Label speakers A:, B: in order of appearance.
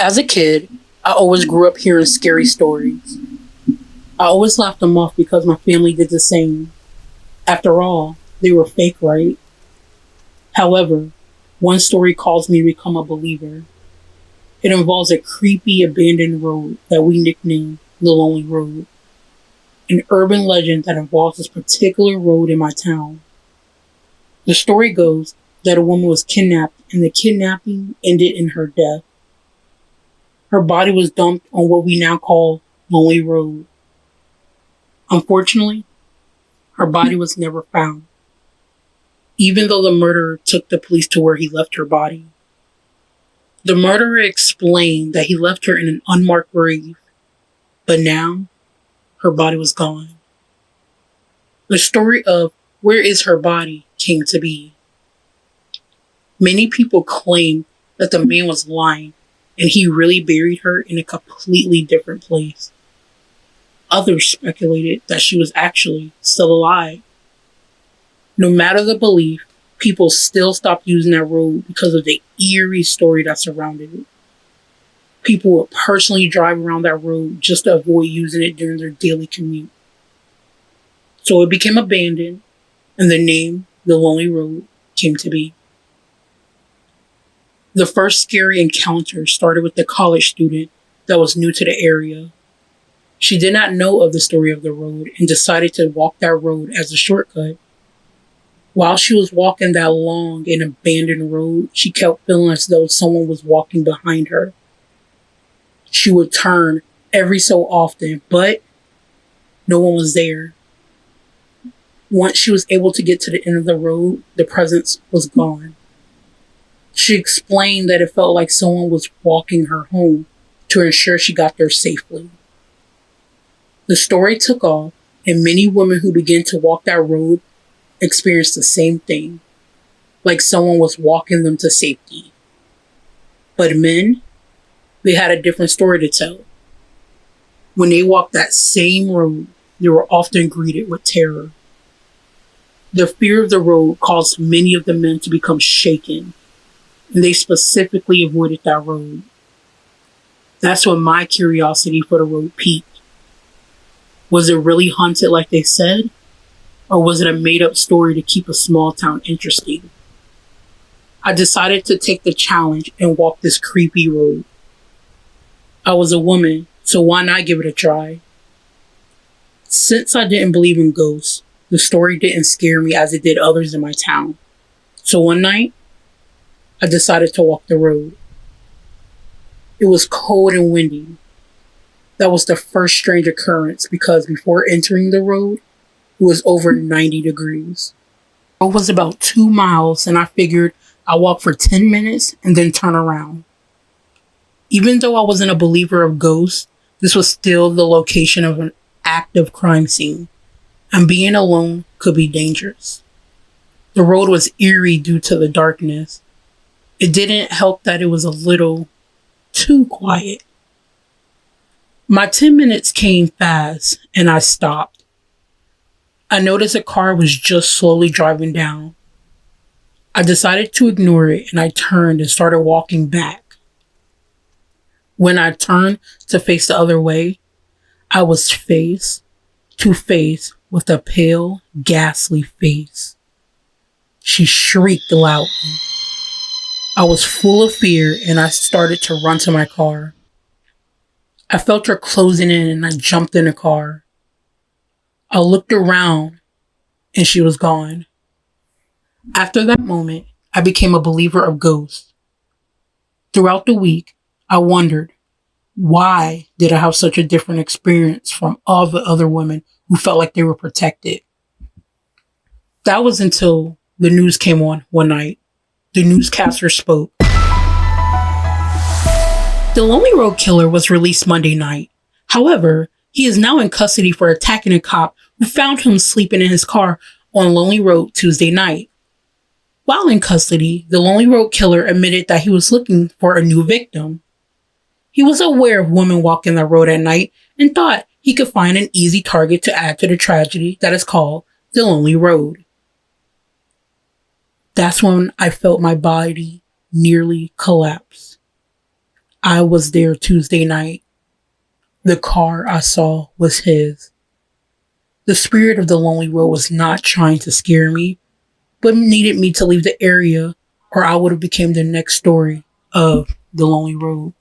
A: As a kid, I always grew up hearing scary stories. I always laughed them off because my family did the same. After all, they were fake, right? However, one story caused me to become a believer. It involves a creepy abandoned road that we nicknamed the Lonely Road, an urban legend that involves this particular road in my town. The story goes that a woman was kidnapped and the kidnapping ended in her death. Her body was dumped on what we now call Lonely Road. Unfortunately, her body was never found, even though the murderer took the police to where he left her body. The murderer explained that he left her in an unmarked grave, but now her body was gone. The story of where is her body came to be. Many people claim that the man was lying and he really buried her in a completely different place. Others speculated that she was actually still alive. No matter the belief, people still stopped using that road because of the eerie story that surrounded it. People would personally drive around that road just to avoid using it during their daily commute. So it became abandoned, and the name, the Lonely Road, came to be. The first scary encounter started with the college student that was new to the area. She did not know of the story of the road and decided to walk that road as a shortcut. While she was walking that long and abandoned road, she kept feeling as though someone was walking behind her. She would turn every so often, but no one was there. Once she was able to get to the end of the road, the presence was gone. She explained that it felt like someone was walking her home to ensure she got there safely. The story took off, and many women who began to walk that road experienced the same thing, like someone was walking them to safety. But men, they had a different story to tell. When they walked that same road, they were often greeted with terror. The fear of the road caused many of the men to become shaken, and they specifically avoided that road. That's when my curiosity for the road peaked. Was it really haunted like they said? Or was it a made-up story to keep a small town interesting? I decided to take the challenge and walk this creepy road. I was a woman, so why not give it a try? Since I didn't believe in ghosts, the story didn't scare me as it did others in my town. So one night, I decided to walk the road. It was cold and windy. That was the first strange occurrence because before entering the road, it was over 90 degrees. It was about 2 miles and I figured I'd walk for 10 minutes and then turn around. Even though I wasn't a believer of ghosts, this was still the location of an active crime scene, and being alone could be dangerous. The road was eerie due to the darkness. It didn't help that it was a little too quiet. My 10 minutes came fast and I stopped. I noticed a car was just slowly driving down. I decided to ignore it and I turned and started walking back. When I turned to face the other way, I was face to face with a pale, ghastly face. She shrieked loudly. I was full of fear and I started to run to my car. I felt her closing in and I jumped in the car. I looked around and she was gone. After that moment, I became a believer of ghosts. Throughout the week, I wondered, why did I have such a different experience from all the other women who felt like they were protected? That was until the news came on one night. The newscaster spoke. The Lonely Road Killer was released Monday night. However, he is now in custody for attacking a cop who found him sleeping in his car on Lonely Road Tuesday night. While in custody, the Lonely Road Killer admitted that he was looking for a new victim. He was aware of women walking the road at night and thought he could find an easy target to add to the tragedy that is called the Lonely Road. That's when I felt my body nearly collapse. I was there Tuesday night. The car I saw was his. The spirit of the lonely road was not trying to scare me, but needed me to leave the area or I would have become the next story of the lonely road.